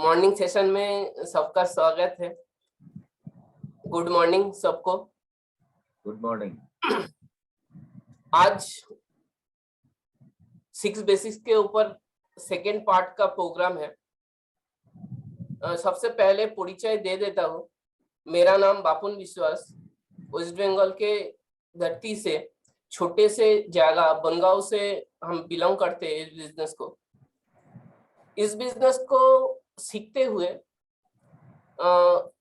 Morning session में सबका स्वागत है। गुड मॉर्निंग सबको। Good morning. आज 6 बेसिक्स के ऊपर सेकेंड पार्ट का प्रोग्राम है। सबसे पहले परिचय दे देता हूँ। मेरा नाम बापुन विश्वास, वेस्ट बंगाल के धरती से छोटे से जगह बनगांव से हम बिलोंग करते हैं। इस बिजनेस को सीखते हुए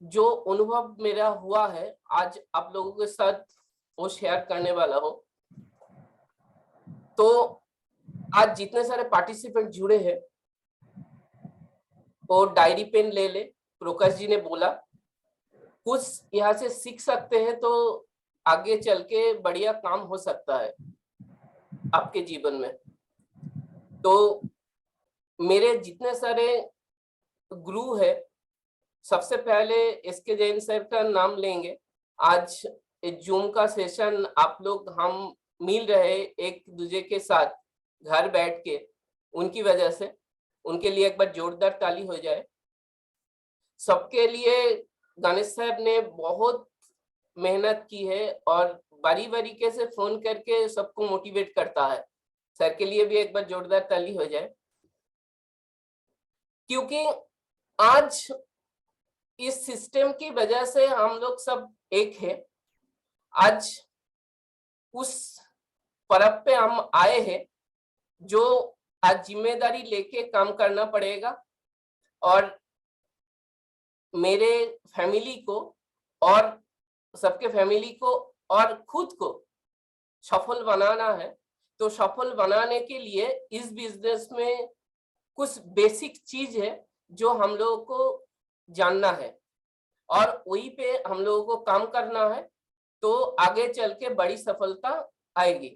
जो अनुभव मेरा हुआ है आज आप लोगों के साथ वो शेयर करने वाला हूँ। तो आज जितने सारे पार्टिसिपेंट जुड़े हैं वो डायरी पेन ले ले। प्रकाश जी ने बोला कुछ यहाँ से सीख सकते हैं तो आगे चल के बढ़िया काम हो सकता है आपके जीवन में। तो मेरे जितने सारे गुरु है, सबसे पहले एसके जैन सर का नाम लेंगे। आज जूम का सेशन आप लोग हम मिल रहे एक दूसरे के साथ घर बैठ के, उनकी वजह से उनके लिए एक बार जोरदार ताली हो जाए। सबके लिए गणेश साहब ने बहुत मेहनत की है और बारी बारीके से फोन करके सबको मोटिवेट करता है। सर के लिए भी एक बार जोरदार ताली हो जाए, क्योंकि आज इस सिस्टम की वजह से हम लोग सब एक है। आज उस परब पे हम आए हैं जो आज जिम्मेदारी लेके काम करना पड़ेगा और मेरे फैमिली को और सबके फैमिली को और खुद को सफल बनाना है। तो सफल बनाने के लिए इस बिजनेस में कुछ बेसिक चीज है जो हम लोगों को जानना है और वही पे हम लोगों को काम करना है, तो आगे चल के बड़ी सफलता आएगी।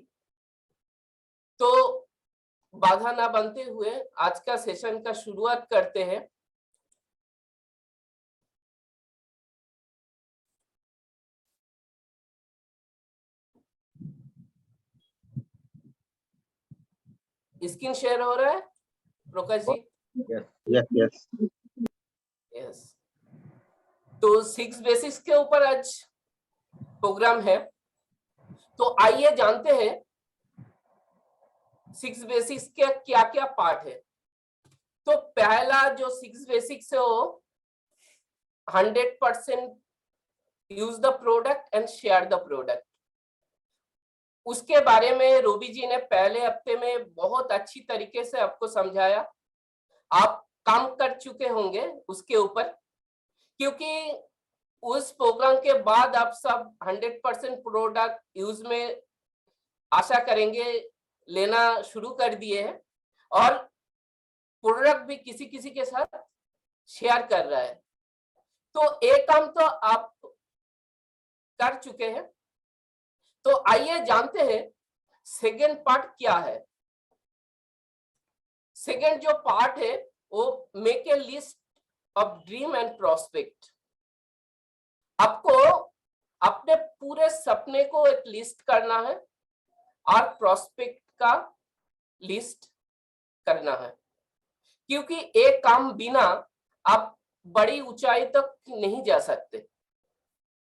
तो बाधा ना बनते हुए आज का सेशन का शुरुआत करते हैं। स्क्रीन शेयर हो रहा है प्रकाश जी? यस। यस। तो 6 बेसिक्स के ऊपर आज प्रोग्राम है। तो आइए जानते हैं 6 बेसिक्स के क्या क्या पार्ट है। तो पहला जो 6 बेसिक्स है वो 100% use the product and share the product. उसके बारे में रूबी जी ने पहले हफ्ते में बहुत अच्छी तरीके से आपको समझाया। आप काम कर चुके होंगे उसके ऊपर, क्योंकि उस प्रोग्राम के बाद आप सब 100% प्रोडक्ट यूज में आशा करेंगे लेना शुरू कर दिए हैं और प्रोडक्ट भी किसी किसी के साथ शेयर कर रहा है। तो एक काम तो आप कर चुके हैं। तो आइए जानते हैं सेकेंड पार्ट क्या है। सेकेंड जो पार्ट है वो make a list of dream and prospect. आपको अपने पूरे सपने को एक लिस्ट करना है और प्रोस्पेक्ट का लिस्ट करना है, क्योंकि एक काम बिना आप बड़ी ऊंचाई तक नहीं जा सकते,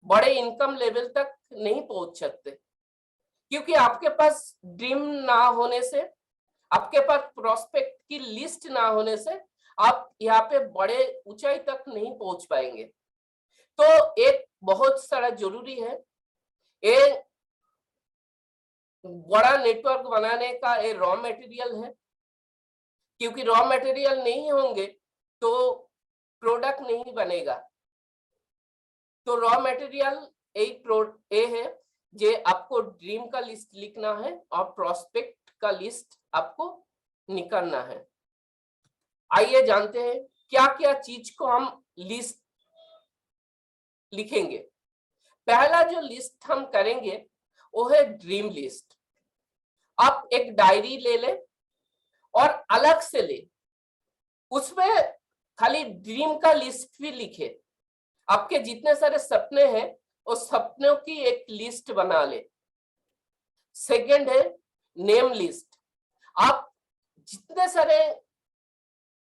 बड़े इनकम लेवल तक नहीं पहुंच सकते, क्योंकि आपके पास ड्रीम ना होने से, आपके पास प्रोस्पेक्ट की लिस्ट ना होने से आप यहाँ पे बड़े ऊंचाई तक नहीं पहुंच पाएंगे। तो एक बहुत सारा जरूरी है, एक बड़ा नेटवर्क बनाने का एक रॉ मटेरियल है, क्योंकि रॉ मटेरियल नहीं होंगे तो प्रोडक्ट नहीं बनेगा। तो रॉ मटेरियल ए है जे आपको ड्रीम का लिस्ट लिखना है और प्रोस्पेक्ट का लिस्ट आपको निकालना है। आइए जानते हैं क्या क्या चीज को हम लिस्ट लिखेंगे। पहला जो लिस्ट हम करेंगे वो है ड्रीम लिस्ट। आप एक डायरी ले ले और अलग से ले, उसमें खाली ड्रीम का लिस्ट भी लिखे। आपके जितने सारे सपने हैं उस सपनों की एक लिस्ट बना ले। सेकंड है नेम लिस्ट। आप जितने सारे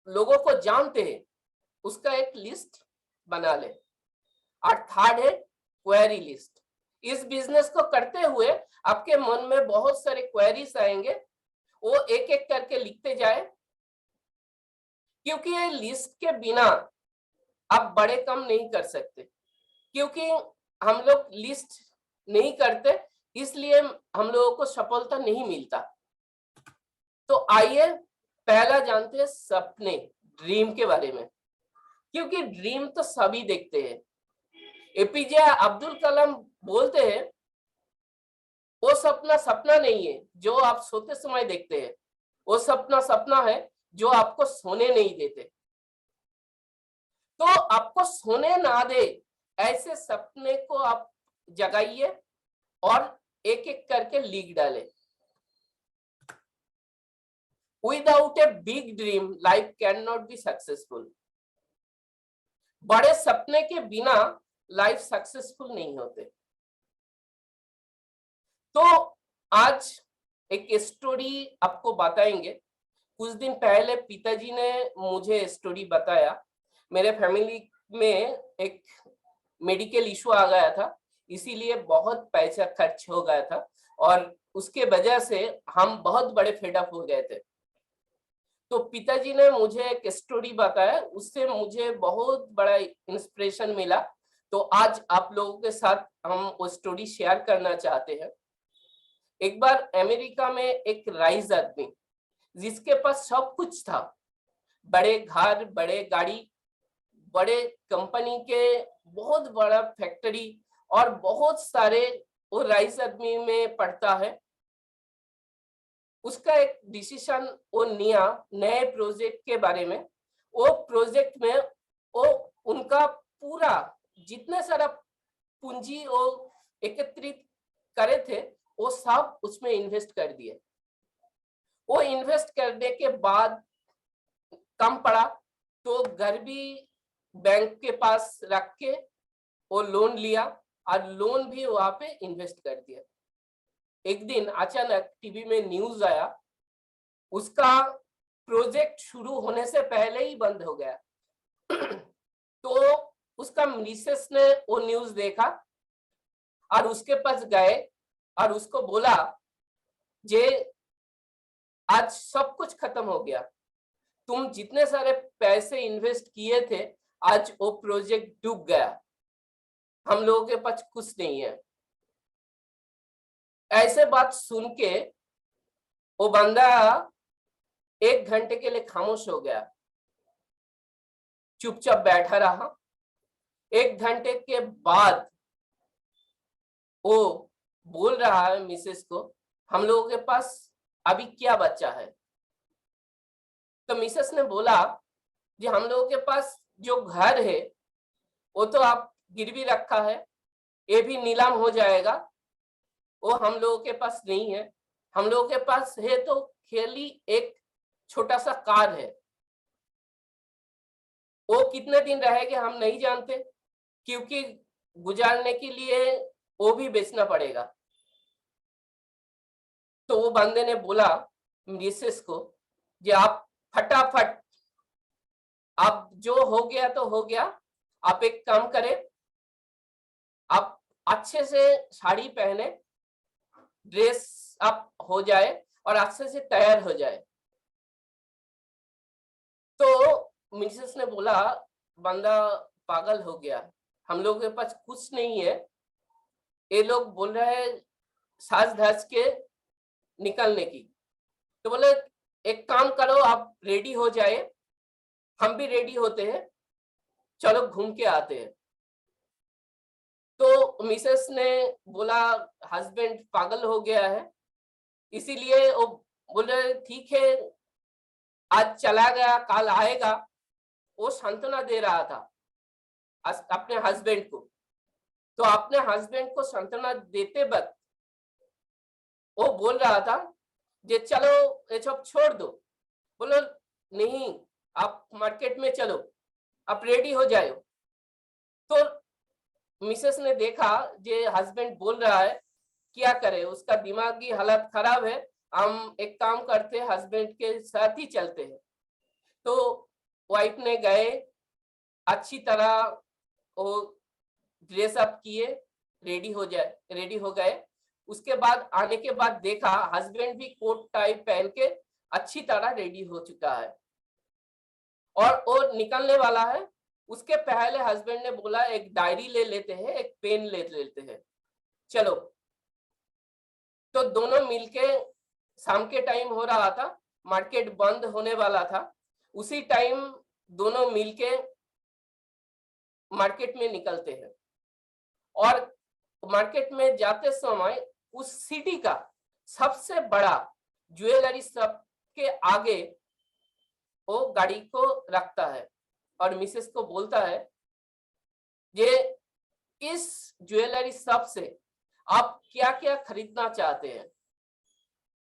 लोगों को जानते हैं उसका एक लिस्ट बना ले। और थर्ड है क्वेरी लिस्ट। इस बिजनेस को करते हुए आपके मन में बहुत सारे क्वेरीज आएंगे, वो एक एक करके लिखते जाए, क्योंकि ये लिस्ट के बिना आप बड़े काम नहीं कर सकते। क्योंकि हम लोग लिस्ट नहीं करते, इसलिए हम लोगों को सफलता नहीं मिलता। तो आइए पहला जानते हैं सपने, ड्रीम के बारे में, क्योंकि ड्रीम तो सभी देखते हैं। एपीजे अब्दुल कलाम बोलते हैं, वो सपना सपना नहीं है जो आप सोते समय देखते हैं, वो सपना सपना है जो आपको सोने नहीं देते। तो आपको सोने ना दे ऐसे सपने को आप जगाइए और एक एक करके लिख डाले। Without a big dream life can not be successful. बड़े सपने के बिना लाइफ सक्सेसफुल नहीं होते। तो आज एक स्टोरी आपको बताएंगे। कुछ दिन पहले पिताजी ने मुझे स्टोरी बताया। मेरे फैमिली में एक मेडिकल इशू आ गया था, इसीलिए बहुत पैसा खर्च हो गया था और उसके वजह से हम बहुत बड़े फेड अप हो गए थे। तो पिताजी ने मुझे एक स्टोरी बताया, उससे मुझे बहुत बड़ा इंस्पिरेशन मिला। तो आज आप लोगों के साथ हम वो स्टोरी शेयर करना चाहते हैं। एक बार अमेरिका में एक राइज आदमी, जिसके पास सब कुछ था, बड़े घर, बड़े गाड़ी, बड़े कंपनी के बहुत बड़ा फैक्ट्री और बहुत सारे, वो राइज आदमी में पढ़ता है। उसका एक डिसीजन वो लिया नए प्रोजेक्ट के बारे में। वो प्रोजेक्ट में वो उनका पूरा जितने सारा पूंजी वो एकत्रित करे थे, वो सब उसमें इन्वेस्ट कर दिए। वो इन्वेस्ट करने के बाद कम पड़ा तो घर भी बैंक के पास रख के वो लोन लिया और लोन भी वहां पे इन्वेस्ट कर दिया। एक दिन अचानक टीवी में न्यूज आया, उसका प्रोजेक्ट शुरू होने से पहले ही बंद हो गया। तो उसका मिसेस ने वो न्यूज देखा और उसके पास गए और उसको बोला, जे आज सब कुछ खत्म हो गया, तुम जितने सारे पैसे इन्वेस्ट किए थे आज वो प्रोजेक्ट डूब गया, हम लोगों के पास कुछ नहीं है। ऐसे बात सुन के वो बंदा 1 घंटे के लिए खामोश हो गया, चुपचाप बैठा रहा। 1 घंटे के बाद वो बोल रहा है मिसेस को, हम लोगों के पास अभी क्या बचा है? तो मिसेस ने बोला, जी हम लोगों के पास जो घर है वो तो आप गिरवी रखा है, ये भी नीलाम हो जाएगा, वो हम लोगों के पास नहीं है। हम लोगों के पास है तो खाली एक छोटा सा कार है, वो कितने दिन रहेगा हम नहीं जानते, क्योंकि गुजारने के लिए वो भी बेचना पड़ेगा। तो वो बंदे ने बोला मिसेस को, कि आप फटाफट, आप जो हो गया तो हो गया, आप एक काम करें, आप अच्छे से साड़ी पहने, ड्रेस आप हो जाए और अच्छे से तैयार हो जाए। तो मिसेस ने बोला, बंदा पागल हो गया, हम लोगों के पास कुछ नहीं है, ये लोग बोल रहे हैं साज धज के निकलने की। तो बोले एक काम करो, आप रेडी हो जाए, हम भी रेडी होते हैं, चलो घूम के आते हैं। तो मिसेस ने बोला हस्बैंड पागल हो गया है, इसीलिए वो बोले ठीक है आज चला गया कल आएगा। वो सांत्वना दे रहा था अपने हस्बैंड को। तो अपने हस्बैंड को सांत्वना देते वक्त वो बोल रहा था, जे चलो ये सब छोड़ दो। बोलो नहीं, आप मार्केट में चलो, आप रेडी हो जाओ। तो मिसेस ने देखा जे हस्बैंड बोल रहा है, क्या करे, उसका दिमागी हालत खराब है, हम एक काम करते हैं हस्बैंड के साथ ही चलते हैं। तो वाइफ ने गए अच्छी तरह वो ड्रेस अप किए, रेडी हो गए। उसके बाद आने के बाद देखा हस्बैंड भी कोट टाई पहन के अच्छी तरह रेडी हो चुका है और वो निकलने वाला है। उसके पहले हस्बैंड ने बोला एक डायरी ले लेते हैं, एक पेन ले लेते हैं, चलो। तो दोनों मिलके, शाम के टाइम हो रहा था, मार्केट बंद होने वाला था, उसी टाइम दोनों मिलके मार्केट में निकलते हैं और मार्केट में जाते समय उस सिटी का सबसे बड़ा ज्वेलरी शॉप के आगे वो गाड़ी को रखता है और मिसेस को बोलता है ये इस ज्वेलरी शॉप से आप क्या क्या खरीदना चाहते हैं,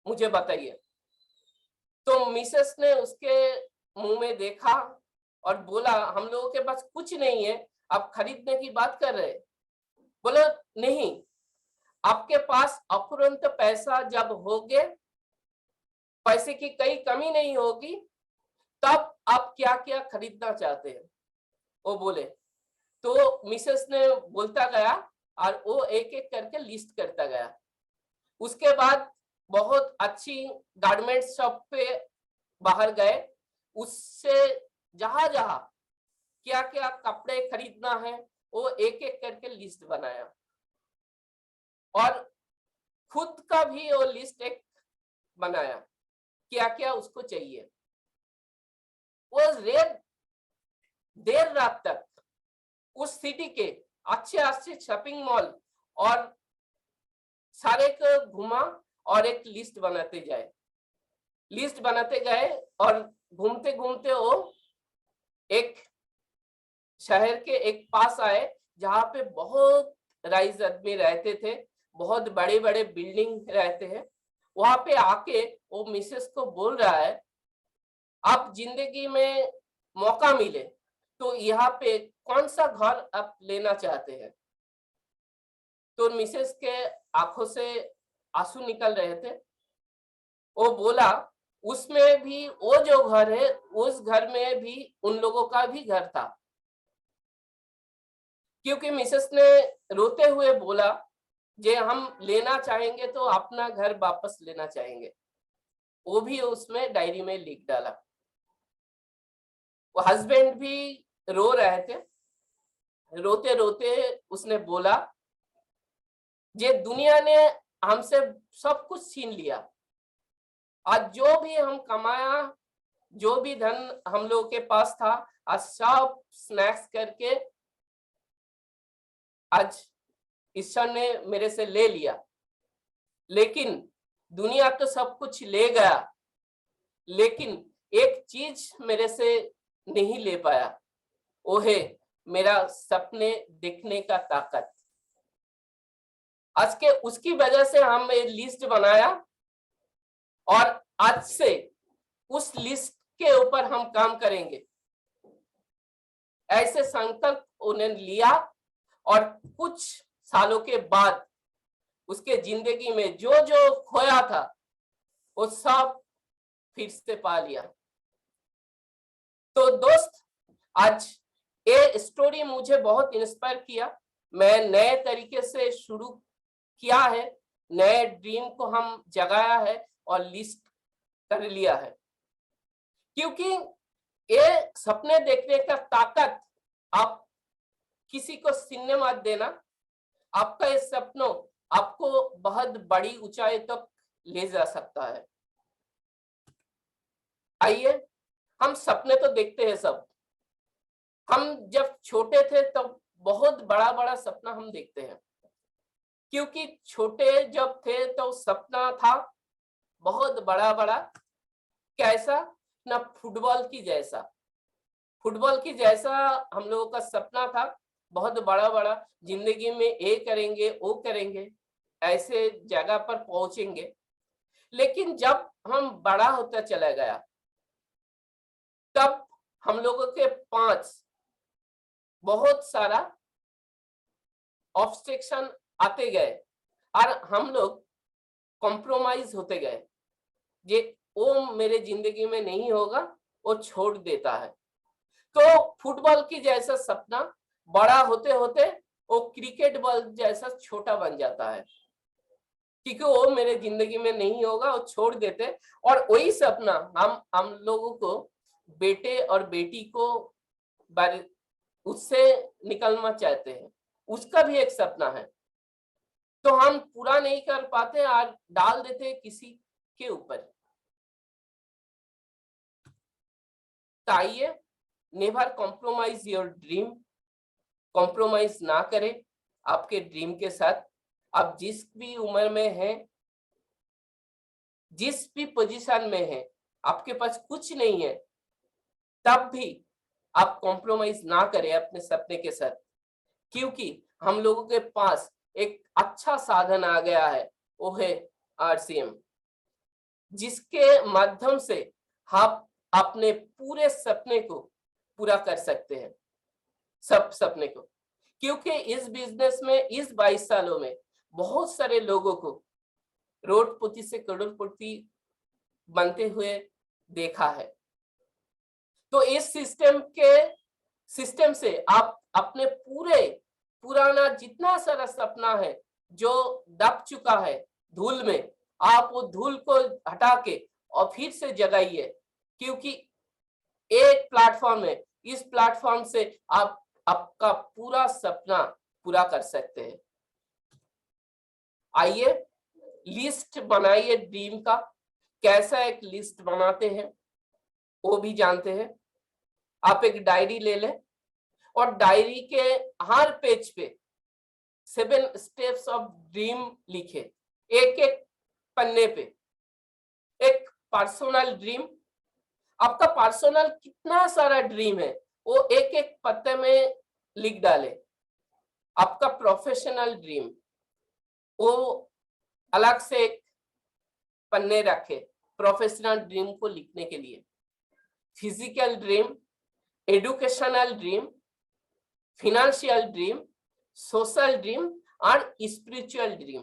मुझे बताइए। तो मिसेस ने उसके मुंह में देखा और बोला हम लोगों के पास कुछ नहीं है, आप खरीदने की बात कर रहे हैं। बोला नहीं, आपके पास अफुरंत पैसा जब होगे, पैसे की कई कमी नहीं होगी, तब आप क्या क्या खरीदना चाहते हैं, वो बोले। तो मिसेस ने बोलता गया और वो एक एक करके लिस्ट करता गया। उसके बाद बहुत अच्छी गारमेंट शॉप पे बाहर गए, उससे जहां जहां क्या क्या कपड़े खरीदना है वो एक एक करके लिस्ट बनाया और खुद का भी वो लिस्ट एक बनाया, क्या क्या उसको चाहिए। वो देर रात तक उस सिटी के अच्छे अच्छे शॉपिंग मॉल और सारे को घुमा और एक लिस्ट बनाते गए और घूमते घूमते वो एक शहर के एक पास आए जहां पे बहुत राइज आदमी रहते थे, बहुत बड़े बड़े बिल्डिंग रहते हैं। वहां पे आके वो मिसेस को बोल रहा है आप जिंदगी में मौका मिले तो यहाँ पे कौन सा घर आप लेना चाहते हैं। तो मिसेस के आंखों से आंसू निकल रहे थे। वो बोला उसमें भी वो जो घर है उस घर में भी उन लोगों का भी घर था, क्योंकि मिसेस ने रोते हुए बोला जे हम लेना चाहेंगे तो अपना घर वापस लेना चाहेंगे। वो भी उसमें डायरी में लिख डाला। वो हस्बैंड भी रो रहे थे, रोते रोते उसने बोला जे दुनिया ने हमसे सब कुछ छीन लिया, आज जो भी हम कमाया, जो भी धन हम लोगों के पास था, आज सब स्नैक्स करके आज ईश्वर ने मेरे से ले लिया। लेकिन दुनिया तो सब कुछ ले गया, लेकिन एक चीज मेरे से नहीं ले पाया, वो है मेरा सपने देखने का ताकत। आज के उसकी वजह से हम एक लिस्ट बनाया और आज से उस लिस्ट के ऊपर हम काम करेंगे, ऐसे संकल्प उन्हें लिया। और कुछ सालों के बाद उसके जिंदगी में जो जो खोया था वो सब फिर से पा लिया। तो दोस्त, आज ये स्टोरी मुझे बहुत इंस्पायर किया। मैं नए तरीके से शुरू किया है, नए ड्रीम को हम जगाया है और लिस्ट कर लिया है, क्योंकि ये सपने देखने का ताकत आप किसी को छीनने मत देना। आपका ये सपनों आपको बहुत बड़ी ऊंचाई तक ले जा सकता है। आइए, हम सपने तो देखते हैं सब। हम जब छोटे थे तब तो बहुत बड़ा बड़ा सपना हम देखते हैं, क्योंकि छोटे जब थे तो सपना था बहुत बड़ा बड़ा। कैसा ना, फुटबॉल की जैसा हम लोगों का सपना था, बहुत बड़ा बड़ा। जिंदगी में ये करेंगे वो करेंगे, ऐसे जगह पर पहुंचेंगे। लेकिन जब हम बड़ा होता चला गया तब हम लोगों के पास बहुत सारा ऑब्स्ट्रक्शन आते गए और हम लोग कॉम्प्रोमाइज होते गए। ये वो मेरे जिंदगी में नहीं होगा, वो छोड़ देता है। तो फुटबॉल की जैसा सपना बड़ा होते होते वो क्रिकेट बॉल जैसा छोटा बन जाता है, क्योंकि वो मेरे जिंदगी में नहीं होगा, वो छोड़ देते। और वही सपना हम लोगों को, बेटे और बेटी को उससे निकलना चाहते हैं, उसका भी एक सपना है, तो हम पूरा नहीं कर पाते और डाल देते किसी के ऊपर। तो आइए, never compromise your dream, compromise ना करें आपके ड्रीम के साथ। आप जिस भी उम्र में हैं, जिस भी पोजीशन में हैं, आपके पास कुछ नहीं है, तब भी आप कॉम्प्रोमाइज ना करें अपने सपने के साथ, क्योंकि हम लोगों के पास एक अच्छा साधन आ गया है, वो है RCM, जिसके माध्यम से आप अपने पूरे सपने को पूरा कर सकते हैं, सब सपने को। क्योंकि इस बिजनेस में, इस 22 सालों में बहुत सारे लोगों को करोड़पति से करोड़पति बनते हुए देखा है। तो इस सिस्टम से आप अपने पुराना जितना सारा सपना है जो दब चुका है धूल में, आप वो धूल को हटा के और फिर से जगाइए, क्योंकि एक प्लेटफॉर्म है, इस प्लेटफॉर्म से आप आपका पूरा सपना पूरा कर सकते हैं। आइए लिस्ट बनाइए ड्रीम का। कैसा एक लिस्ट बनाते हैं वो भी जानते हैं। आप एक डायरी ले लें और डायरी के हर पेज पे 7 स्टेप्स ऑफ ड्रीम लिखे, एक एक पन्ने पे। एक पर्सनल ड्रीम, आपका पर्सनल कितना सारा ड्रीम है वो एक एक पत्ते में लिख डाले। आपका प्रोफेशनल ड्रीम, वो अलग से एक पन्ने रखे प्रोफेशनल ड्रीम को लिखने के लिए। Physical dream, educational dream, financial dream, social dream और स्पिरिचुअल ड्रीम,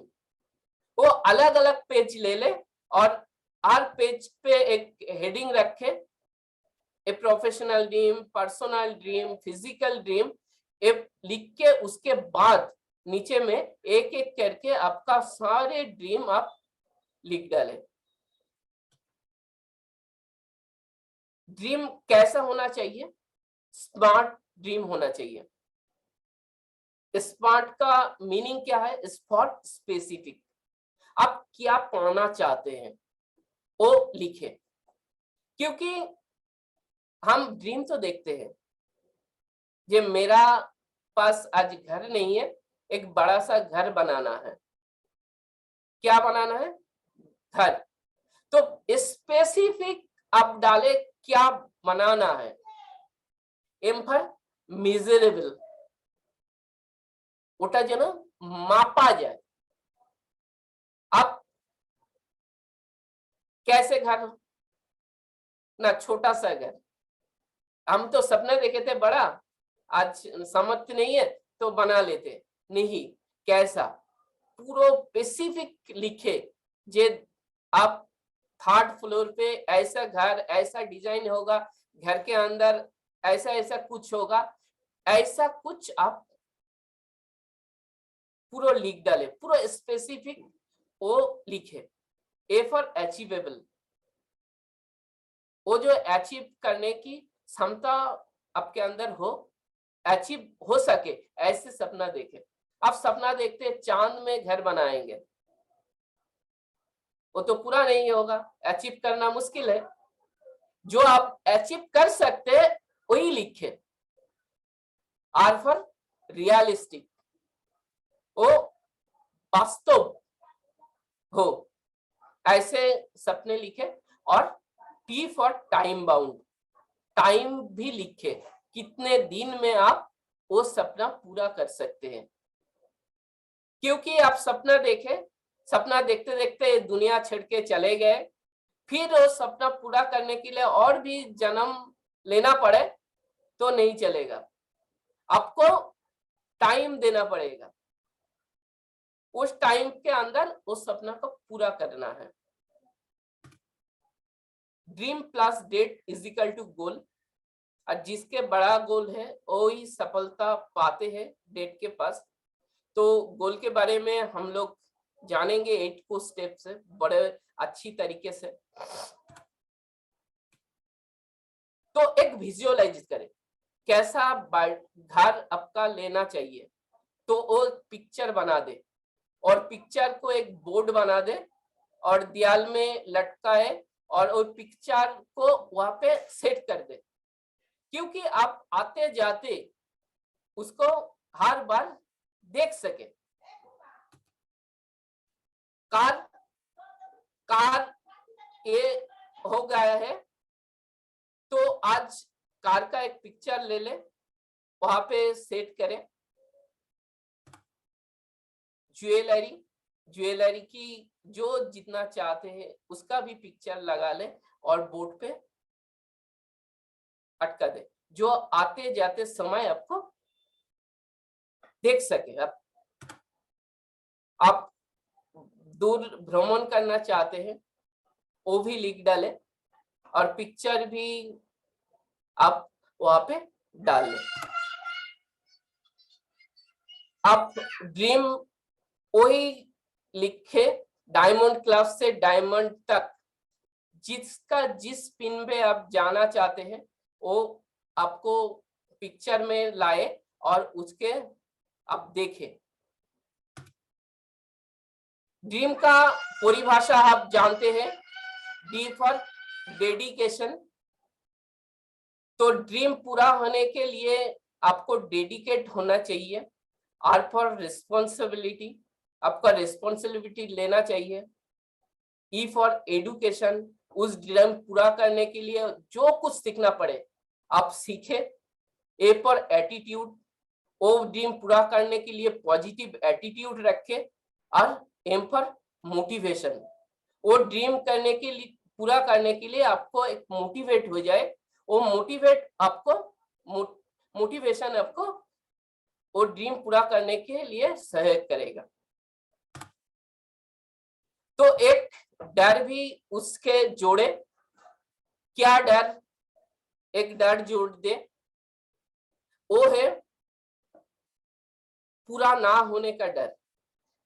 वो अलग अलग पेज ले ले और हर पेज पे एक हेडिंग रखे, a professional dream, personal dream, physical dream, लिख के उसके बाद नीचे में एक एक करके आपका सारे ड्रीम आप लिख डालें। ड्रीम कैसा होना चाहिए? स्मार्ट ड्रीम होना चाहिए। स्मार्ट का मीनिंग क्या है? Spot specific. आप क्या पाना चाहते हैं वो लिखे, क्योंकि हम ड्रीम तो देखते हैं, ये मेरा पास आज घर नहीं है, एक बड़ा सा घर बनाना है। क्या बनाना है? घर। तो स्पेसिफिक आप डाले क्या बनाना है। एम फॉर मेजरेबल, ওটা যেন मापा जाए। आप कैसे घर ना, छोटा सा घर, हम तो सपने देखे थे बड़ा, आज समझ नहीं है तो बना लेते नहीं। कैसा पूरा स्पेसिफिक लिखे, जे आप 3rd फ्लोर पे ऐसा घर, ऐसा डिजाइन होगा, घर के अंदर ऐसा ऐसा कुछ होगा, ऐसा कुछ आप पूरा लिख डाले, पूरा स्पेसिफिक वो लिखे। ए फॉर अचीवेबल, वो जो अचीव करने की क्षमता आपके अंदर हो, अचीव हो सके, ऐसे सपना देखे। आप सपना देखते चांद में घर बनाएंगे, वो तो पूरा नहीं होगा, अचीव करना मुश्किल है। जो आप अचीव कर सकते वही लिखे। आर फॉर रियलिस्टिक, वो वास्तव हो, ऐसे सपने लिखे। और T for time bound, time भी लिखे, कितने दिन में आप वो सपना पूरा कर सकते हैं। क्योंकि आप सपना देखे, सपना देखते देखते दुनिया छोड़ के चले गए, फिर वो सपना पूरा करने के लिए और भी जन्म लेना पड़े तो नहीं चलेगा, आपको टाइम देना पड़ेगा। उस टाइम के अंदर उस सपना को पूरा करना है। Dream plus date is equal to goal. और जिसके बड़ा गोल है वो ही सफलता पाते हैं डेट के पास। तो गोल के बारे में हम लोग जानेंगे 8 को स्टेप से बड़े अच्छी तरीके से। तो एक विजुअलाइज करें कैसा घर आपका लेना चाहिए, तो वो पिक्चर बना दे और पिक्चर को एक बोर्ड बना दे और दीवार में लटकाए और वो पिक्चर को वहां पे सेट कर दे, क्योंकि आप आते जाते उसको हर बार देख सके। कार कार ये हो गया है, तो आज कार का एक पिक्चर ले ले, वहां पे सेट करें। ज्वेलरी की जो जितना चाहते हैं उसका भी पिक्चर लगा ले और बोर्ड पे अटका दे, जो आते जाते समय आपको देख सके। आप दूर भ्रमण करना चाहते हैं वो भी लिख डाले और पिक्चर भी आप वहां पे डाल लें। आप ड्रीम वही लिखे, डायमंड क्लब से डायमंड तक जिसका जिस पिन पे आप जाना चाहते हैं वो आपको पिक्चर में लाए और उसके आप देखें। ड्रीम का परिभाषा आप जानते हैं, डी फॉर डेडिकेशन। तो ड्रीम पूरा होने के लिए आपको डेडिकेट होना चाहिए। आर फॉर रिस्पॉन्सिबिलिटी, आपका रिस्पॉन्सिबिलिटी लेना चाहिए। ई फॉर एडुकेशन, उस ड्रीम पूरा करने के लिए जो कुछ सीखना पड़े आप सीखे। ए फॉर एटीट्यूड, वो ड्रीम पूरा करने के लिए पॉजिटिव एटीट्यूड रखे। और एम फॉर मोटिवेशन, वो ड्रीम करने के लिए पूरा करने के लिए आपको एक मोटिवेट हो जाए, वो मोटिवेशन आपको वो ड्रीम पूरा करने के लिए सहयोग करेगा। तो एक डर भी उसके जोड़े, क्या डर, एक डर जोड़ दे, वो है पूरा ना होने का डर।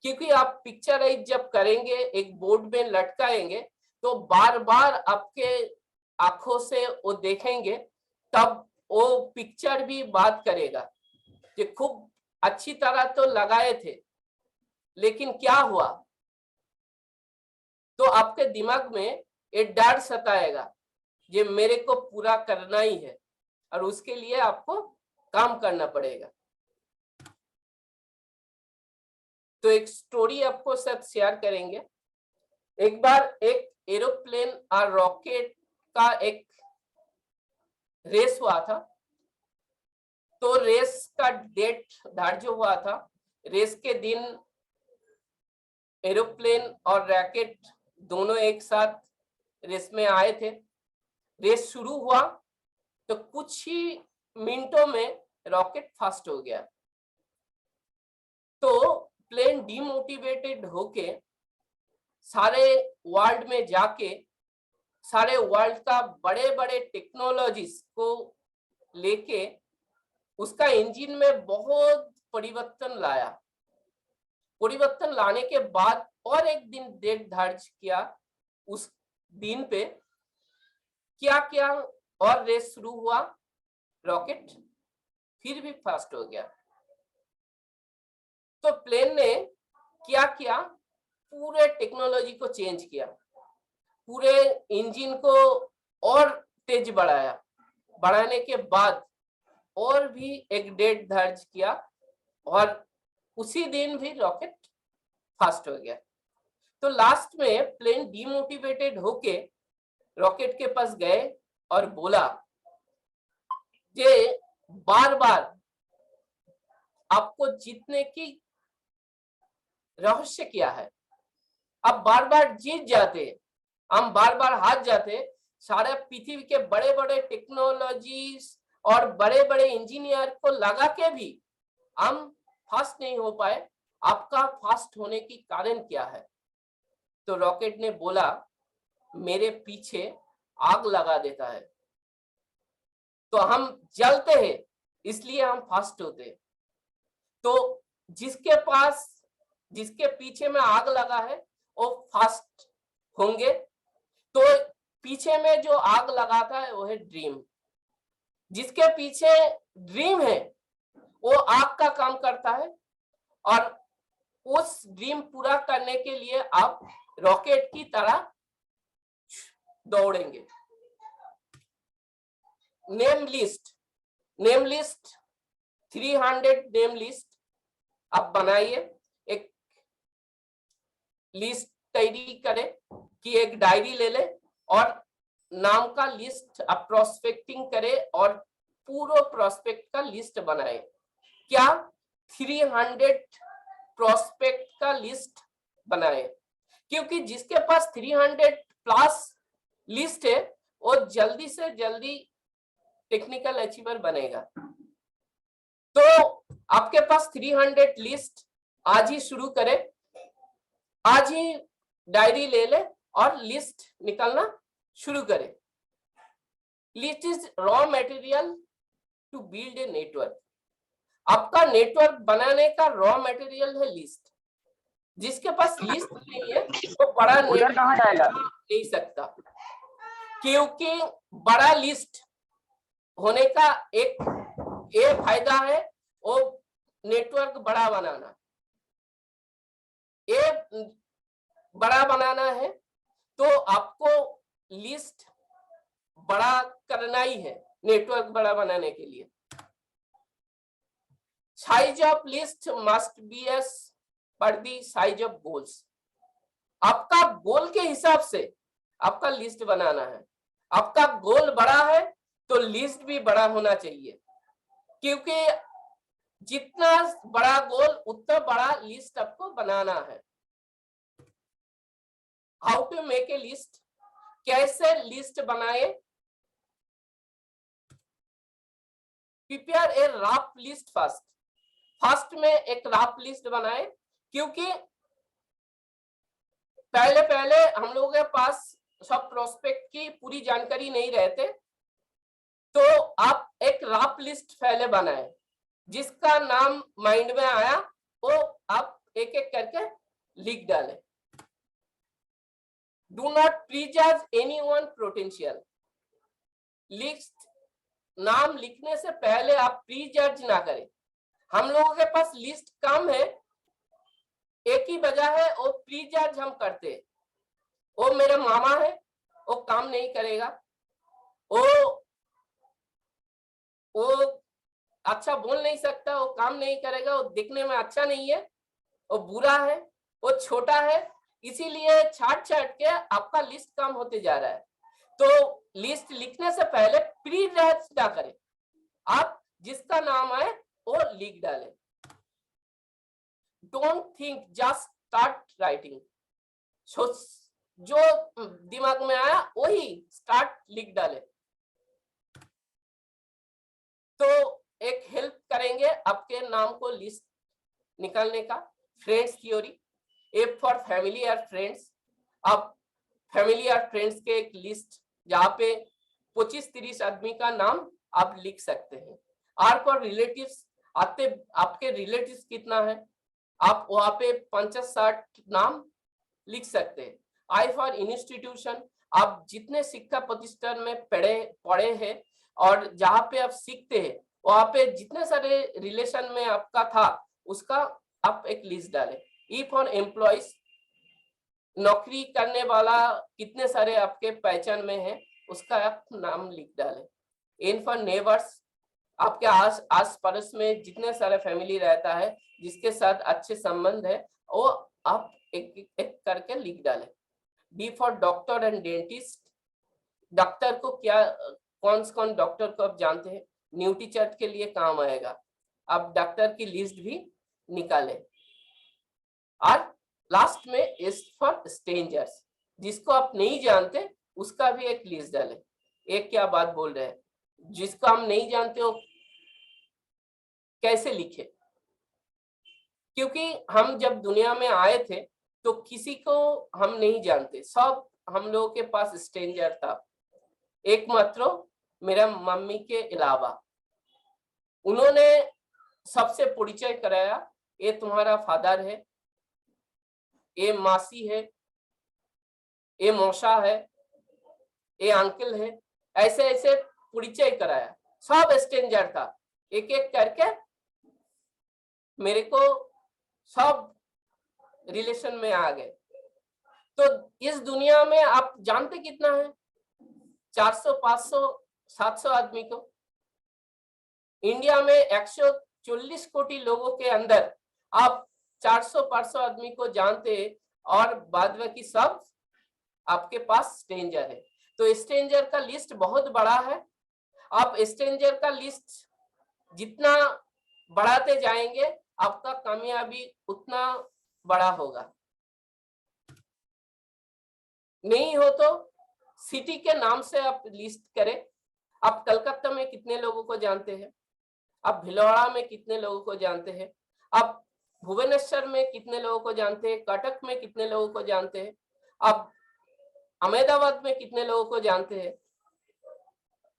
क्योंकि आप पिक्चराइज जब करेंगे, एक बोर्ड में लटकाएंगे, तो बार बार आपके आंखों से वो देखेंगे, तब वो पिक्चर भी बात करेगा कि खूब अच्छी तरह तो लगाए थे लेकिन क्या हुआ। तो आपके दिमाग में ये डर सताएगा, ये मेरे को पूरा करना ही है और उसके लिए आपको काम करना पड़ेगा। तो एक स्टोरी आपको साथ शेयर करेंगे। एक बार एक एरोप्लेन और रॉकेट का एक रेस हुआ था। तो रेस का डेट धार्य हुआ था, रेस के दिन एरोप्लेन और रॉकेट दोनों एक साथ रेस में आए थे। रेस शुरू हुआ तो कुछ ही मिनटों में रॉकेट फास्ट हो गया। तो प्लेन डिमोटिवेटेड होके सारे वर्ल्ड में जाके सारे वर्ल्ड का बड़े बड़े टेक्नोलॉजीज को लेके उसका इंजन में बहुत परिवर्तन लाया। परिवर्तन लाने के बाद और एक दिन डेट धार्य किया, उस दिन पे क्या क्या और रेस शुरू हुआ, रॉकेट फिर भी फास्ट हो गया। तो प्लेन ने क्या किया, पूरे टेक्नोलॉजी को चेंज किया, पूरे इंजन को और तेज बढ़ाया, बढ़ाने के बाद और भी एक डेट दर्ज किया और उसी दिन भी रॉकेट फास्ट हो गया। तो लास्ट में प्लेन डिमोटिवेटेड होके रॉकेट के पास गए और बोला कि बार बार आपको जीतने की रहस्य क्या है, आप बार बार जीत जाते, हम बार बार हार जाते। सारे पृथ्वी के बड़े बड़े टेक्नोलॉजीज और बड़े बड़े इंजीनियर को लगा के भी हम फास्ट नहीं हो पाए, आपका फास्ट होने की कारण क्या है। तो रॉकेट ने बोला मेरे पीछे आग लगा देता है, तो हम जलते हैं, इसलिए हम फास्ट होते हैं। तो जिसके पीछे में आग लगा है वो फास्ट होंगे। तो पीछे में जो आग लगाता है वो है ड्रीम। जिसके पीछे ड्रीम है वो आग का काम करता है, और उस ड्रीम पूरा करने के लिए आप रॉकेट की तरह दौड़ेंगे। नेम लिस्ट 300 नेम लिस्ट आप बनाइए। एक लिस्ट तैयारी करें कि एक डायरी ले ले और नाम का लिस्ट आप प्रोस्पेक्टिंग करें और पूरा प्रोस्पेक्ट का लिस्ट बनाए। क्या 300 प्रोस्पेक्ट का लिस्ट बनाए, क्योंकि जिसके पास 300 प्लस लिस्ट है वो जल्दी से जल्दी टेक्निकल अचीवर बनेगा। तो आपके पास 300 लिस्ट आज ही शुरू करें, आज ही डायरी ले ले और लिस्ट निकालना शुरू करें। List is raw material to build a network. आपका नेटवर्क बनाने का रॉ मटेरियल है लिस्ट। जिसके पास लिस्ट नहीं है वो बड़ा नेटवर्क बना नहीं सकता, क्योंकि बड़ा लिस्ट होने का एक ये फायदा है, वो नेटवर्क बड़ा बनाना। ये बड़ा बनाना है तो आपको लिस्ट बड़ा करना ही है नेटवर्क बड़ा बनाने के लिए। Size of list must be as per the size of goals. आपका गोल के हिसाब से आपका लिस्ट बनाना है। आपका गोल बड़ा है तो लिस्ट भी बड़ा होना चाहिए, क्योंकि जितना बड़ा गोल उतना बड़ा लिस्ट आपको बनाना है। How to make a list, कैसे लिस्ट बनाए? Prepare a rough list first में एक रफ लिस्ट बनाए, क्योंकि पहले हम लोगों के पास सब प्रोस्पेक्ट की पूरी जानकारी नहीं रहते, तो आप एक रफ लिस्ट पहले बनाए। जिसका नाम माइंड में आया वो आप एक एक करके लिख डालें। Do not prejudge anyone potential. List नाम लिखने से पहले आप प्रीजज ना करें। हम लोगों के पास लिस्ट कम है, एक ही वजह है वो प्रीजज हम करते हैं। वो मेरे मामा है, वो काम नहीं करेगा, वो अच्छा बोल नहीं सकता, वो काम नहीं करेगा, वो दिखने में अच्छा नहीं है, वो बुरा है, वो छोटा है, इसीलिए छाट के आपका लिस्ट कम होते जा रहा है। तो लिस्ट लिखने से पहले प्रीजज ना करें, आप जिसका नाम है वो लिख डालें। Don't think, just start writing. जो दिमाग में आया वही स्टार्ट लिख डाले। तो एक हेल्प करेंगे आपके नाम को लिस्ट निकालने का, friends theory. A for family और फ्रेंड्स। आप फैमिली और फ्रेंड्स के एक लिस्ट जहाँ पे 25-30 आदमी का नाम आप लिख सकते हैं। आर फॉर रिलेटिव्स, आपके रिलेटिव्स कितना है, आप वहाँ पे 50-60 नाम लिख सकते हैं। आई फॉर इंस्टीट्यूशन, आप जितने शिक्षा प्रतिष्ठान में पढ़े हैं और जहाँ पे आप सीखते हैं वहाँ पे जितने सारे रिलेशन में आपका था उसका आप एक लिस्ट डालें। ई फॉर एम्प्लॉइज, नौकरी करने वाला कितने सारे आपके पहचान में है उसका आप नाम लिख डालें। एन फॉर नेबर्स, आपके आस पड़ोस में जितने सारे फैमिली रहता है जिसके साथ अच्छे संबंध है वो आप एक करके लिख डालें। D for doctor and dentist, doctor को क्या कौन डॉक्टर को आप जानते हैं, न्यूटी चार्ट के लिए काम आएगा, आप डॉक्टर की लिस्ट भी निकालें। और लास्ट में एस फॉर स्ट्रेंजर्स, जिसको आप नहीं जानते उसका भी एक लिस्ट डालें। एक क्या बात बोल रहे हैं, जिसको हम नहीं जानते हो कैसे लिखे, क्योंकि हम जब दुनिया में आए थे तो किसी को हम नहीं जानते, सब हम लोगों के पास स्ट्रेंजर था, एकमात्र मेरा मम्मी के अलावा। उन्होंने सबसे परिचय कराया, ये तुम्हारा फादर है, ये मासी है, ये मौसा है, ये अंकल है, ऐसे ऐसे परिचय कराया। सब स्ट्रेंजर था, एक एक करके मेरे को सब रिलेशन में आ गए। तो इस दुनिया में आप जानते कितना है? 400, 500, 700 आदमी को। इंडिया में 140 कोटि लोगों के अंदर आप 400-500 आदमी को जानते हैं और बाद में की सब आपके पास स्ट्रेंजर है। तो स्ट्रेंजर का लिस्ट बहुत बड़ा है। आप स्ट्रेंजर का लिस्ट जितना बढ़ाते जाएंगे आपका कामयाबी उतना बड़ा होगा। नहीं हो तो सिटी के नाम से आप लिस्ट करें। आप कलकत्ता में कितने लोगों को जानते हैं? आप भिलवाड़ा में कितने लोगों को जानते हैं? आप भुवनेश्वर में कितने लोगों को जानते हैं? कटक में कितने लोगों को जानते हैं? आप अहमदाबाद में कितने लोगों को जानते हैं?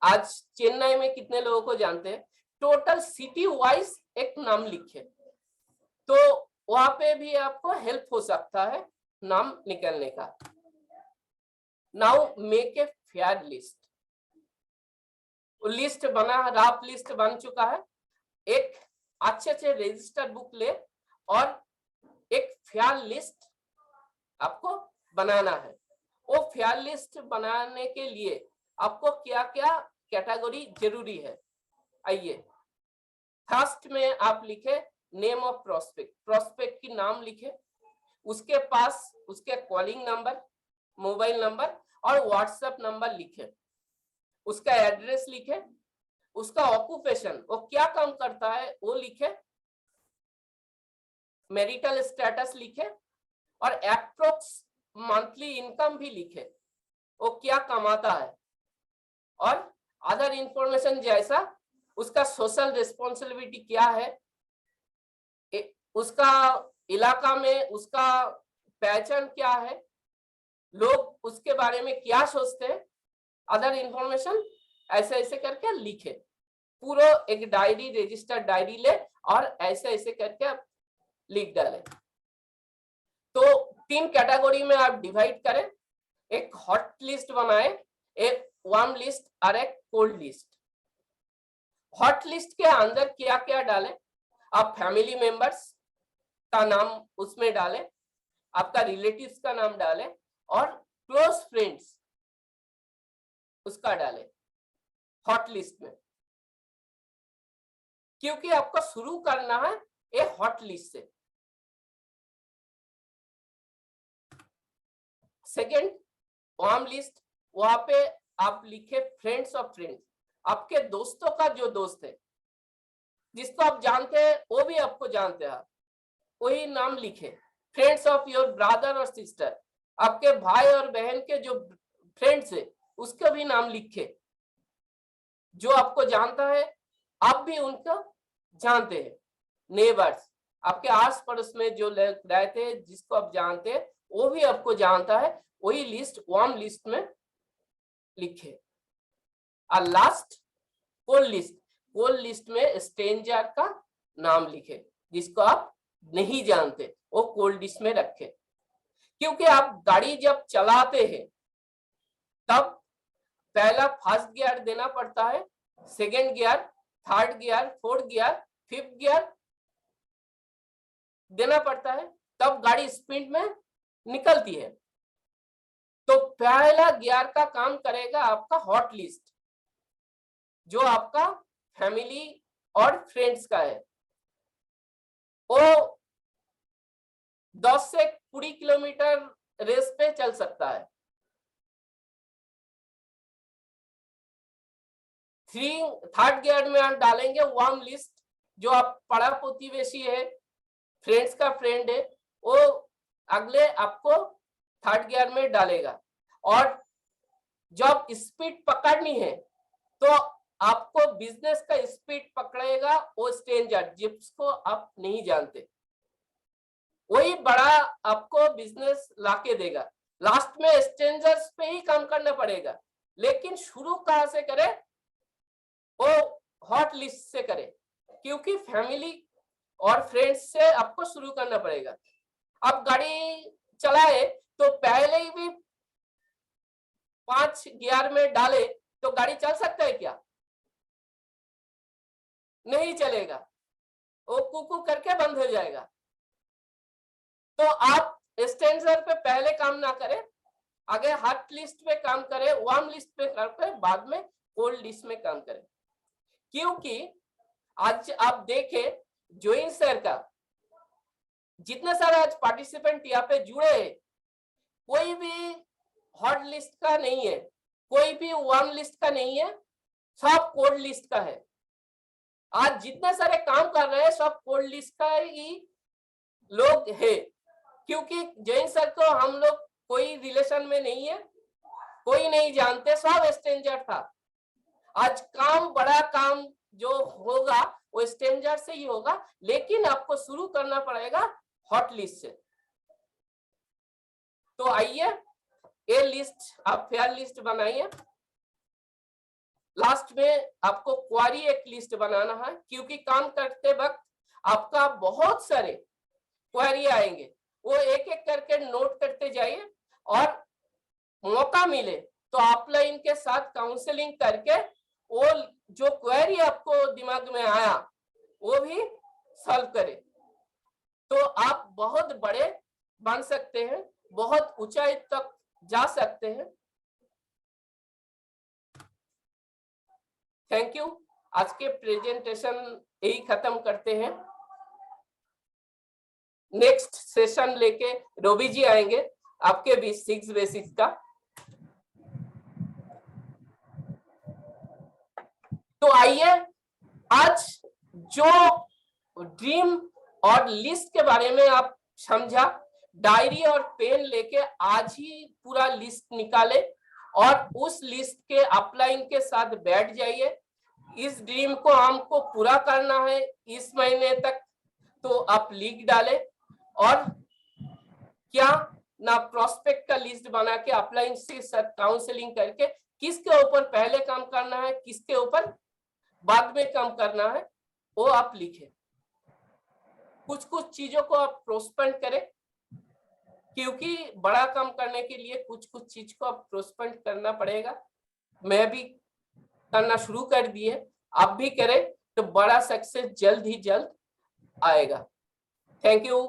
आज चेन्नई में कितने लोगों को जानते हैं? टोटल सिटी वाइज एक नाम लिखे तो वहां पे भी आपको हेल्प हो सकता है नाम निकलने का। Now make a fair list. List बना, रफ लिस्ट बन चुका है। एक अच्छे से रजिस्टर बुक ले और एक फेयर लिस्ट आपको बनाना है। वो फेयर लिस्ट बनाने के लिए आपको क्या क्या कैटेगरी जरूरी है, आइए। फर्स्ट में आप लिखे नेम ऑफ प्रोस्पेक्ट। प्रोस्पेक्ट की नाम लिखे, उसके पास उसके कॉलिंग नंबर, मोबाइल नंबर और व्हाट्सएप नंबर लिखे, उसका एड्रेस लिखे, उसका ऑक्यूपेशन, वो क्या काम करता है वो लिखे, मैरिटल स्टेटस लिखे और एप्रोक्स मंथली इनकम भी लिखे, वो क्या कमाता है, और अदर इंफॉर्मेशन जैसा उसका सोशल रिस्पॉन्सिबिलिटी क्या है, उसका इलाका में उसका पहचान क्या है, लोग उसके बारे में क्या सोचते हैं, अदर इंफॉर्मेशन ऐसे ऐसे करके लिखे। पूरा एक डायरी, रजिस्टर्ड डायरी ले और ऐसे ऐसे करके आप लिख डालें। तो 3 कैटेगरी में आप डिवाइड करें। एक हॉट लिस्ट बनाए, एक वार्म लिस्ट और एक कोल्ड लिस्ट। हॉट लिस्ट के अंदर क्या क्या डालें? आप फैमिली मेंबर्स का नाम उसमें डालें, आपका रिलेटिव्स का नाम डालें और क्लोज फ्रेंड्स उसका डालें हॉट लिस्ट में, क्योंकि आपको शुरू करना है एक हॉट लिस्ट से। सेकेंड वार्म लिस्ट, वहां पे आप लिखे फ्रेंड्स ऑफ फ्रेंड्स। आपके दोस्तों का जो दोस्त है, जिसको आप जानते हैं वो भी आपको जानते हैं, वही नाम लिखे। फ्रेंड्स ऑफ योर ब्रदर और सिस्टर, आपके भाई और बहन के जो फ्रेंड्स है उसका भी नाम लिखे। जो आपको जानता है आप भी उनको जानते हैं। नेबर्स, आपके आस पड़ोस में जो लोग रहते हैं जिसको आप जानते हैं वो भी आपको जानता है, वही लिस्ट वार्म लिस्ट में लिखे। और last cold list. Cold list में स्ट्रेंजर का नाम लिखे जिसको आप नहीं जानते, वो कोल्ड लिस्ट में रखे। क्योंकि आप गाड़ी जब चलाते हैं तब पहला फर्स्ट गियर देना पड़ता है, second gear, third gear, fourth gear, fifth gear देना पड़ता है, तब गाड़ी स्पीड में निकलती है। तो पहला गियर का काम करेगा आपका हॉट लिस्ट, जो आपका फैमिली और फ्रेंड्स का है। वो 10 से 20 किलोमीटर रेस पे चल सकता है। थर्ड गियर में आप डालेंगे वार्म लिस्ट, जो आप पड़ा प्रतिवेशी है, फ्रेंड्स का फ्रेंड है, वो अगले आपको थर्ड गियर में डालेगा। और जब स्पीड पकड़नी है तो आपको बिजनेस का स्पीड पकड़ेगा वो स्ट्रेंजर जिसको आप नहीं जानते, वही बड़ा आपको बिजनेस लाके देगा। लास्ट में स्ट्रेंजर्स पे ही काम करना पड़ेगा, लेकिन शुरू कहां से करें? वो हॉट लिस्ट से करे, क्योंकि फैमिली और फ्रेंड्स से आपको शुरू करना पड़ेगा। आप गाड़ी चलाए तो पहले ही भी 5 गियर में डाले तो गाड़ी चल सकता है क्या? नहीं चलेगा, वो कुकू करके बंद हो जाएगा। तो आप स्टेंसर पे पहले काम ना करें, आगे हॉट लिस्ट पे काम करें, वार्म लिस्ट पे काम करें, बाद में कोल्ड लिस्ट में काम करें। क्योंकि आज आप देखें जोइन सर का जितने सारे आज पार्टिसिपेंट यहाँ पे जुड़े हैं, कोई भी हॉट लिस्ट का नहीं है, कोई भी वार्म लिस्ट का नहीं है, सब कोल्ड लिस्ट का है। आज जितने सारे काम कर रहे हैं सब कोल्ड लिस्ट का ही लोग है, क्योंकि जैन सर को हम लोग कोई रिलेशन में नहीं है, कोई नहीं जानते, सब स्ट्रेंजर था। आज काम, बड़ा काम जो होगा वो स्ट्रेंजर से ही होगा, लेकिन आपको शुरू करना पड़ेगा हॉट लिस्ट से। तो आइए ये लिस्ट आप फेयर लिस्ट बनाइए। लास्ट में आपको क्वारी एक लिस्ट बनाना है, क्योंकि काम करते वक्त आपका बहुत सारे क्वेरी आएंगे, वो एक एक करके नोट करते जाइए, और मौका मिले तो ऑफलाइन के साथ काउंसलिंग करके वो जो क्वेरी आपको दिमाग में आया वो भी सॉल्व करे, तो आप बहुत बड़े बन सकते हैं, बहुत ऊंचाई तक जा सकते हैं। Thank you. आज के प्रेजेंटेशन यही खत्म करते हैं। नेक्स्ट सेशन लेके रोबी जी आएंगे आपके भी 6 बेसिक्स का। तो आइए आज जो ड्रीम और लिस्ट के बारे में आप समझा, डायरी और पेन लेके आज ही पूरा लिस्ट निकाले और उस लिस्ट के अपलाइन के साथ बैठ जाइए। इस ड्रीम को हमको पूरा करना है इस महीने तक, तो आप लिख डाले, और क्या ना प्रोस्पेक्ट का लिस्ट बना के अपलाइन से साथ काउंसलिंग करके किसके ऊपर पहले काम करना है, किसके ऊपर बाद में काम करना है, वो आप लिखें। कुछ कुछ चीजों को आप पोस्टपोन करें, क्योंकि बड़ा काम करने के लिए कुछ कुछ चीज को आप पोस्टपोन करना पड़ेगा। मैं भी करना शुरू कर दिए, आप भी करें तो बड़ा सक्सेस जल्द ही जल्द आएगा। Thank you.